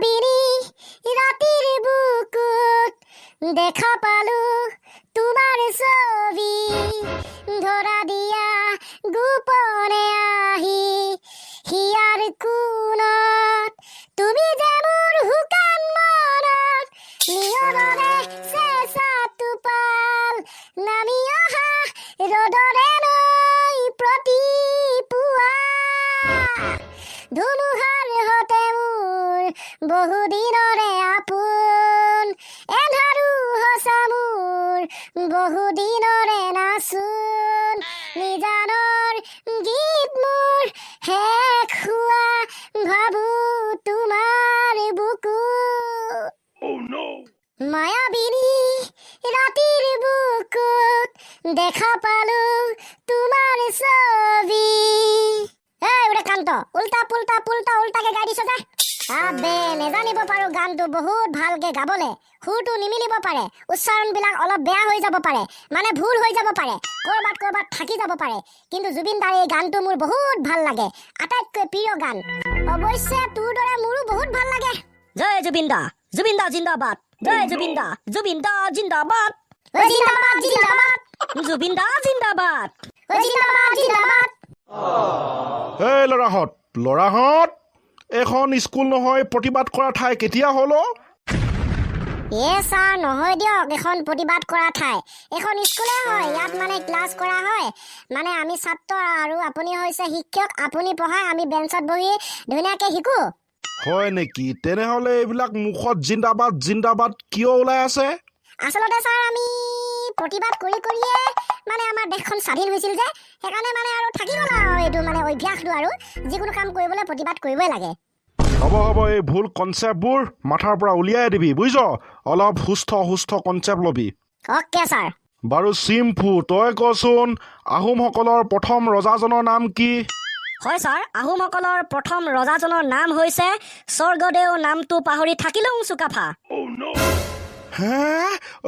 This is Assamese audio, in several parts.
মায়াবিনী ৰাতিৰ বুকুত দেখা পালো তোমাৰ ছবি ধৰা দিয়া গোপনে আহি হিয়াৰ কোণত তুমি যে মোৰ শুকান মনত নিয়মৰে চেঁচা টোপাল নামি অহা ৰ'দৰে নৈ প্ৰতিপুৱা ধুমুহাৰ হতে মোৰ বহুদিনৰে আপোন এন্ধাৰো সঁচা মোৰ বহুদিনৰে নাচোন নিজানৰ গীত মোৰ শেষ হোৱা ভাবো তোমাৰ বুকু মায়াবিনী ৰাতিৰ বুকুত দেখা পালো তোমাৰ ছবি কান্ত উল্টা পুল্টা পুল্টা উল্টাকে গাই দিছ যে আবে নেজানিব পাৰো গানটো বহুত ভালকে গাবলে সুৰটো নিমিলিব পাৰে উচ্চাৰণবিলাক অলপ বেয়া হৈ যাব পাৰে মানে ভুল হৈ যাব পাৰে কৰবাত থাকি যাব পাৰে কিন্তু জুবিন দাৰ এই গানটো মোৰ বহুত ভাল লাগে আটাইতকৈ প্ৰিয় গান অৱশ্যে তোৰ দৰে মোৰো বহুত ভাল লাগে জয় জুবিন দা জিন্দাবাদ জয় জুবিন দা জিন্দাবাদ জিন্দাবাদ জিন্দাবাদ জুবিন দা জিন্দাবাদ জিন্দাবাদ জিন্দাবাদ এই ল'ৰাহঁত এখন স্কুল নহয় প্ৰতিবাদ কৰা ঠাই কেতিয়া হ'ল ছাৰ নহয় দিয়ক এখন প্ৰতিবাদ কৰা ঠাই এখন স্কুলে হয় ইয়াত মানে ক্লাছ কৰা হয় মানে আমি ছাত্ৰ আৰু আপুনি হৈছে শিক্ষক আপুনি পঢ়ায় আমি বেঞ্চত বহি ধুনীয়াকৈ শিকো হয় নেকি তেনেহ'লে এইবিলাক মুখত জিন্দাবাদ কিয় ওলাই আছে আচলতে ছাৰ আমি প্ৰতিবাদ কৰিয়ে মানে আমাৰ দেশখন স্বাধীন হৈছিল যে সেইকাৰণে মানে আৰু থাকি গ'ল আৰু এইটো মানে অভ্যাসটো আৰু যিকোনো কাম কৰিবলৈ প্ৰতিবাদ কৰিবই লাগে হ'ব এই ভুল কনচেপ্টবোৰ মাথাৰ পৰা উলিয়াই দিবি বুজিছ অলপ সুস্থ কনচেপ্ট ল'বি অ'কে ছাৰ বাৰু চিম্পু তই কচোন আহোমসকলৰ প্ৰথম ৰজাজনৰ নাম কি হয় ছাৰ আহোমসকলৰ প্ৰথম ৰজাজনৰ নাম হৈছে স্বৰ্গদেউ নামটো পাহৰি থাকিলেও চুকাফা হে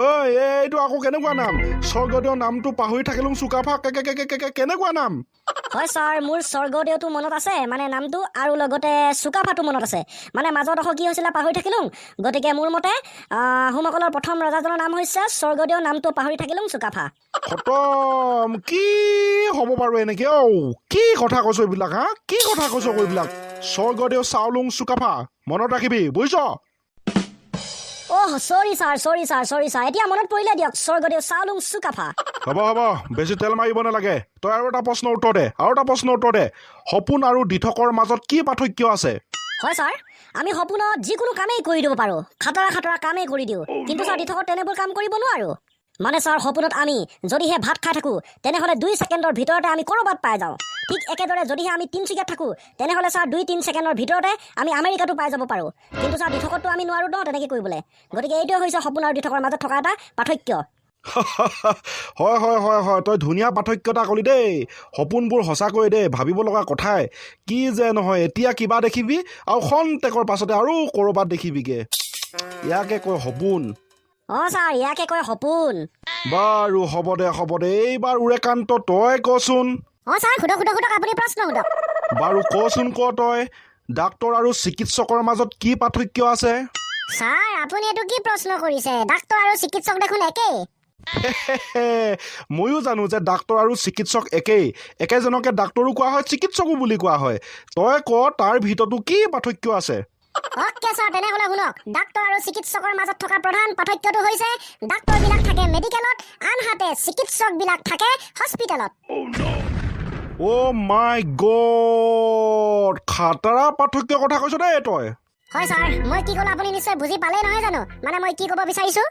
ঐ এইটো আকৌ কেনেকুৱা নাম স্বৰ্গদেউ নামটো পাহৰি থাকিলো চুকাফা কেনেকুৱা নাম হয় ছাৰ মোৰ স্বৰ্গদেউটো মনত আছে মানে নামটো আৰু লগতে চুকাফাটো মনত আছে মানে মাজত কি হৈছিলে পাহৰি থাকিলো গতিকে মোৰ মতে আহোমসকলৰ প্ৰথম ৰজাজনৰ নাম হৈছে স্বৰ্গদেউ নামটো পাহৰি থাকিলো চুকাফা খতম কি হ'ব বাৰু এনেকে কি কথা কৈছো এইবিলাক কি কথা কৈছো এইবিলাক স্বৰ্গদেউ চাওলুং চুকাফা মনত ৰাখিবি বুজিছ সৰি ছাৰ এতিয়া মনত পৰিলে দিয়ক স্বৰ্গদেউ চাওলুং চুকাফা হ'ব বেছি তেল মাৰিব নালাগে তই আৰু এটা প্ৰশ্ন উত্তৰ দে সপোন আৰু দিঠকৰ মাজত কি পাৰ্থক্য আছে হয় ছাৰ আমি সপোনত যিকোনো কামেই কৰি দিব পাৰোঁ খাটৰা কামেই কৰি দিওঁ কিন্তু ছাৰ দিঠকত তেনেবোৰ কাম কৰিব নোৱাৰোঁ মানে ছাৰ সপোনত আমি যদিহে ভাত খাই থাকোঁ তেনেহ'লে 2 ছেকেণ্ডৰ ভিতৰতে আমি ক'ৰবাত পাই যাওঁ ঠিক একেদৰে যদিহে আমি তিনিচুকীয়াত থাকোঁ তেনেহ'লে ছাৰ 2-3 ছেকেণ্ডৰ ভিতৰতে আমি আমেৰিকাটো পাই যাব পাৰোঁ কিন্তু ছাৰ দিঠকতটো আমি নোৱাৰোঁ ন তেনেকৈ কৰিবলৈ গতিকে এইটোৱে হৈছে সপোন আৰু দিঠকৰ মাজত থকা এটা পাৰ্থক্য হয় তই ধুনীয়া পাৰ্থক্য এটা ক'লি দেই সপোনবোৰ সঁচাকৈ দেই ভাবিব লগা কথাই কি যে নহয় এতিয়া কিবা দেখিবি আৰু খন্তেকৰ পাছতে আৰু ক'ৰবাত দেখিবিগে ইয়াকে কয় সপোন ছাৰ ইয়াকে কয় সপোন বাৰু হ'ব দে এইবাৰ উৰেকান্ত তই কচোন ছাৰ সোধক আপুনি প্ৰশ্ন সোধক বাৰু কচোন তই ডাক্তৰ আৰু চিকিৎসকৰ মাজত কি পাৰ্থক্য আছে ছাৰ আপুনি এইটো কি প্ৰশ্ন কৰিছে ডাক্তৰ আৰু চিকিৎসক দেখোন একেই ময়ো জানো যে ডাক্তৰ আৰু চিকিৎসক একেজনকে ডাক্তৰো কোৱা হয় চিকিৎসকো বুলি কোৱা হয় তই তাৰ ভিতৰতো কি পাৰ্থক্য আছে অ'কে ছাৰ তেনেহ'লে শুনক ডাক্তৰ আৰু চিকিৎসকৰ মাজত থকা প্ৰধান পাৰ্থক্যটো হৈছে ডাক্তৰবিলাক থাকে মেডিকেলত আনহাতে চিকিৎসকবিলাক থাকে হস্পিটেলত মাই গড খাটাৰা পাৰ্থক্যৰ কথা কৈছ দেই তই হয় ছাৰ মই কি ক'লো আপুনি নিশ্চয় বুজি পালেই নহয় জানো মানে মই কি ক'ব বিচাৰিছোঁ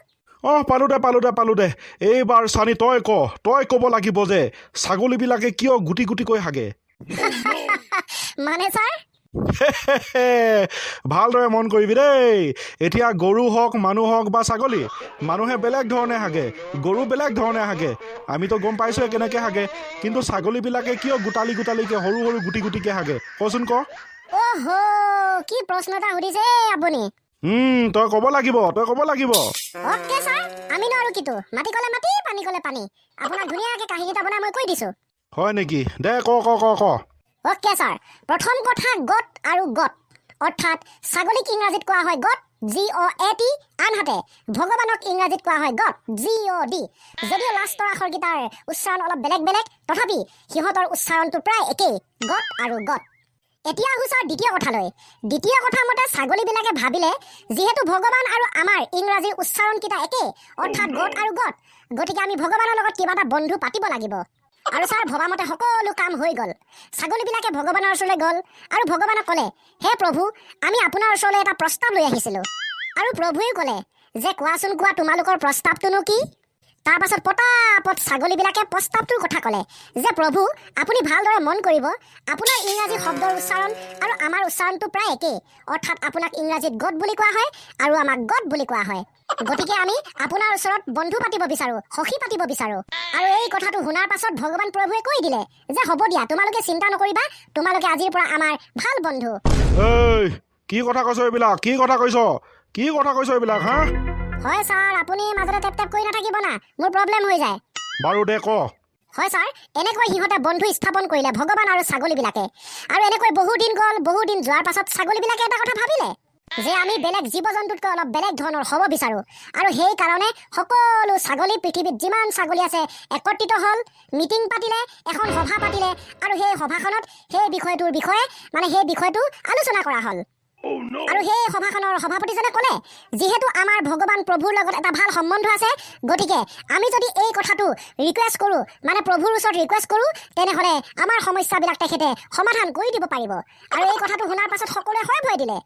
পালো দে এইবাৰ চানি তই ক'ব লাগিব যে ছাগলীবিলাকে কিয় গুটিকৈ হাগে মানে ছাৰ ভালদৰে মন কৰিবি দেই এতিয়া গৰু হওক মানুহ হওক বা ছাগলী মানুহে বেলেগ ধৰণে হাগে গৰু বেলেগ ধৰণে হাগে আমিতো গম পাইছোৱে কেনেকৈ হাগে কিন্তু ছাগলীবিলাকে কিয় গোটালিকৈ সৰু গুটিকে হাগে কচোন কি প্ৰশ্ন এটা সুধিছে আপুনি তই ক'ব লাগিব অ'কে ছাৰ আমি আৰু কিটো মাটি ক'লে মাটি পানী ক'লে পানী আপোনাক ধুনীয়াকৈ কাহিনী এটা বনাই মই কৈ দিছোঁ হয় নেকি দে ক অ'কে ছাৰ প্ৰথম কথা গত আৰু গত অৰ্থাৎ ছাগলীক ইংৰাজীত কোৱা হয় গড GOAT, আনহাতে ভগৱানক ইংৰাজীত কোৱা হয় গড GOD। যদিও লাষ্টৰ আখৰকেইটাৰ উচ্চাৰণ অলপ বেলেগ বেলেগ, তথাপি সিহঁতৰ উচ্চাৰণটো প্ৰায় একেই, গড আৰু গড। এতিয়া আহোঁ দ্বিতীয় কথালৈ। দ্বিতীয় কথা মতে ছাগলীবিলাকে ভাবিলে যিহেতু ভগৱান আৰু আমাৰ ইংৰাজীৰ উচ্চাৰণকেইটা একেই, অৰ্থাৎ গড আৰু গড, গতিকে আমি ভগৱানৰ লগত কিবা এটা বন্ধু পাতিব লাগিব। আৰু ছাৰ ভবামতে সকলো কাম হৈ গ'ল। ছাগলীবিলাকে ভগৱানৰ ওচৰলৈ গ'ল আৰু ভগৱানক ক'লে, হে প্ৰভু, আমি আপোনাৰ ওচৰলৈ এটা প্ৰস্তাৱ লৈ আহিছিলোঁ। আৰু প্ৰভুৱেও ক'লে যে কোৱাচোন কোৱা, তোমালোকৰ প্ৰস্তাৱটোনো কি? তাৰ পাছত পটাপট ছাগলীবিলাকে প্ৰস্তাৱটোৰ কথা ক'লে যে প্ৰভু, আপুনি ভালদৰে মন কৰিব, আপোনাৰ ইংৰাজী শব্দৰ উচ্চাৰণ আৰু আমাৰ উচ্চাৰণটো প্ৰায় একেই, অৰ্থাৎ আপোনাক ইংৰাজীত গড বুলি কোৱা হয় আৰু আমাক গড বুলি কোৱা হয়। গতিকে আমি আপোনাৰ ওচৰত বন্ধু পাতিব বিচাৰোঁ, সখী পাতিব বিচাৰোঁ। আৰু এই কথাটো শুনাৰ পাছত ভগৱান প্ৰভুৱে কৈ দিলে যে হ'ব দিয়া, তোমালোকে চিন্তা নকৰিবা, তোমালোকে আজিৰ পৰা আমাৰ ভাল বন্ধু। এই কি কথা কৈছ এইবিলাক? কি কথা কৈছ? কি কথা কৈছ এইবিলাক? হা? হয় ছাৰ, আপুনি মাজতে টেপ টেপ কৰি নাথাকিব না, মোৰ প্ৰব্লেম হৈ যায়। বাৰু দে ক। হয় ছাৰ, এনেকৈ সিহঁতে বন্ধু স্থাপন কৰিলে ভগৱান আৰু ছাগলীবিলাকে। আৰু এনেকৈ বহুদিন গ'ল, বহুদিন যোৱাৰ পাছত ছাগলীবিলাকে এটা কথা ভাবিলে যে আমি বেলেগ জীৱ জন্তুতকৈ অলপ বেলেগ ধৰণৰ হ'ব বিচাৰোঁ। আৰু সেইকাৰণে সকলো ছাগলী, পৃথিৱীত যিমান ছাগলী আছে একত্ৰিত হ'ল, মিটিং পাতিলে, এখন সভা পাতিলে, আৰু সেই সভাখনত সেই বিষয়টো আলোচনা কৰা হ'ল। আৰু সেই সভাখনৰ সভাপতিজনে ক'লে, যিহেতু আমাৰ ভগৱান প্ৰভুৰ লগত এটা ভাল সম্বন্ধ আছে, গতিকে আমি যদি এই কথাটো ৰিকুৱেষ্ট কৰোঁ, মানে প্ৰভুৰ ওচৰত ৰিকুৱেষ্ট কৰোঁ, তেনেহ'লে আমাৰ সমস্যাবিলাক তেখেতে সমাধান কৰি দিব পাৰিব। আৰু এই কথাটো শুনাৰ পাছত সকলোৱে হয় ভয় দিলে।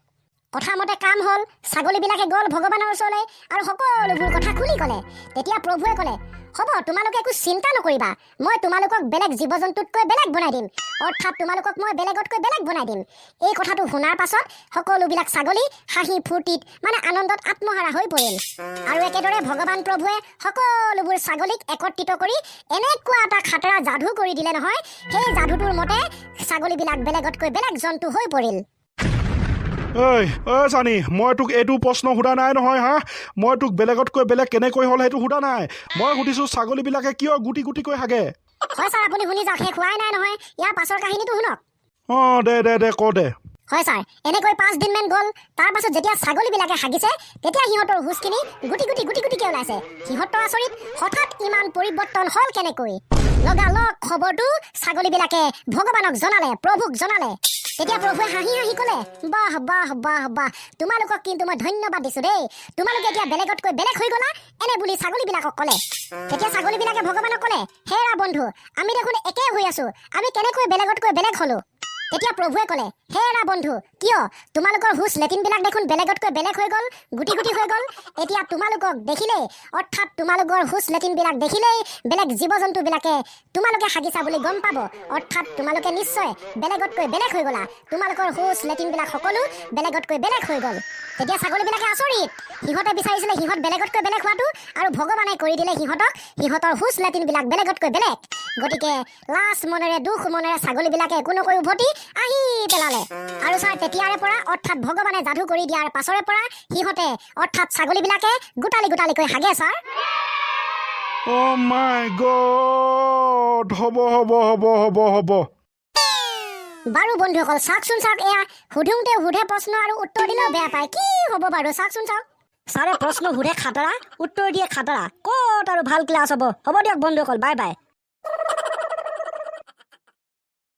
কথামতে কাম হ'ল, ছাগলীবিলাকে গ'ল ভগৱানৰ ওচৰলৈ আৰু সকলোবোৰ কথা খুলি ক'লে। তেতিয়া প্ৰভুৱে ক'লে, হ'ব, তোমালোকে একো চিন্তা নকৰিবা, মই তোমালোকক বেলেগ জীৱ জন্তুতকৈ বেলেগ বনাই দিম, অৰ্থাৎ তোমালোকক মই বেলেগতকৈ বেলেগ বনাই দিম। এই কথাটো শুনাৰ পাছত সকলোবিলাক ছাগলী হাঁহি ফূৰ্তিত, মানে আনন্দত আত্মহাৰা হৈ পৰিল। আৰু একেদৰে ভগৱান প্ৰভুৱে সকলোবোৰ ছাগলীক একত্ৰিত কৰি এনেকুৱা এটা খাতৰা যাদু কৰি দিলে নহয়, সেই যাদুটোৰ মতে ছাগলীবিলাক বেলেগতকৈ বেলেগ জন্তু হৈ পৰিল। ঐ জানি, মই তোক এইটো প্ৰশ্ন সোধা নাই নহয়। হা? মই তোক বেলেগতকৈ বেলেগ কেনেকৈ হ'ল সেইটো সোধা নাই। মই সুধিছোঁ ছাগলীবিলাকে কিয় গুটি গুটিকৈ হাগে? হয় ছাৰ, আপুনি শুনি যাওক, শেষ হোৱাই নাই নহয়, ইয়াৰ পাছৰ কাহিনীটো শুনক। অঁ দে ক দে। হয় ছাৰ, এনেকৈ 5 দিনমান গ'ল। তাৰ পাছত যেতিয়া ছাগলীবিলাকে হাগিছে, তেতিয়া সিহঁতৰ হুচখিনি গুটি গুটিকৈ ওলাইছে। সিহঁতৰ আচৰিত, হঠাৎ ইমান পৰিৱৰ্তন হ'ল কেনেকৈ? লগালগ খবৰটো ছাগলীবিলাকে ভগৱানক জনালে, প্ৰভুক জনালে। তেতিয়া প্ৰভুৱে হাঁহি হাঁহি ক'লে, বাহ বাহ বাহ বাহ, তোমালোকক কিন্তু মই ধন্যবাদ দিছোঁ দেই, তোমালোকে এতিয়া বেলেগতকৈ বেলেগ হৈ গ'লা, এনে বুলি ছাগলীবিলাকক ক'লে। তেতিয়া ছাগলীবিলাকে ভগৱানক ক'লে, হেৰা বন্ধু, আমি দেখোন একেই হৈ আছোঁ, আমি কেনেকৈ বেলেগতকৈ বেলেগ হ'লোঁ? তেতিয়া প্ৰভুৱে ক'লে, হেৰা বন্ধু, কিয়? তোমালোকৰ হুচ লেটিনবিলাক দেখোন বেলেগতকৈ বেলেগ হৈ গ'ল, গুটি গুটি হৈ গ'ল। এতিয়া তোমালোকক দেখিলেই, অৰ্থাৎ তোমালোকৰ হুচ লেটিনবিলাক দেখিলেই বেলেগ জীৱ জন্তুবিলাকে তোমালোকে হাগিছা বুলি গম পাব, অৰ্থাৎ তোমালোকে নিশ্চয় বেলেগতকৈ বেলেগ হৈ গ'লা, তোমালোকৰ হুচ লেটিনবিলাক সকলো বেলেগতকৈ বেলেগ হৈ গ'ল। তেতিয়া ছাগলীবিলাকে আচৰিত, সিহঁতে বিচাৰিছিলে সিহঁত বেলেগতকৈ বেলেগ হোৱাটো, আৰু ভগৱানে কৰি দিলে সিহঁতৰ হুচ লেটিনবিলাক বেলেগতকৈ বেলেগ। গতিকে লাজ মনেৰে, দুখ মনেৰে ছাগলীবিলাকে একো নকৈ উভতি আহি পেলালে। আৰু ছাৰ তেতিয়াৰে পৰা, অৰ্থাৎ ভগৱানে যাদু কৰি দিয়াৰ পাছৰে পৰা সিহঁতে, অৰ্থাৎ ছাগলীবিলাকে গোটালিকৈ হাগে ছাৰ। অ' মাই গড, হ'ব। বাৰু বন্ধুসকল, চাওকচোন, এয়া সুধোতে প্ৰশ্ন আৰু উত্তৰ দিলেও বেয়া পায়, কি হ'ব বাৰু? চাওকচোন। ছাৰে প্ৰশ্ন সোধে খাতৰা, উত্তৰ দিয়ে খাতৰা, ক'ত আৰু ভাল ক্লাছ হ'ব? হ'ব দিয়ক বন্ধুসকল, বাই বাই।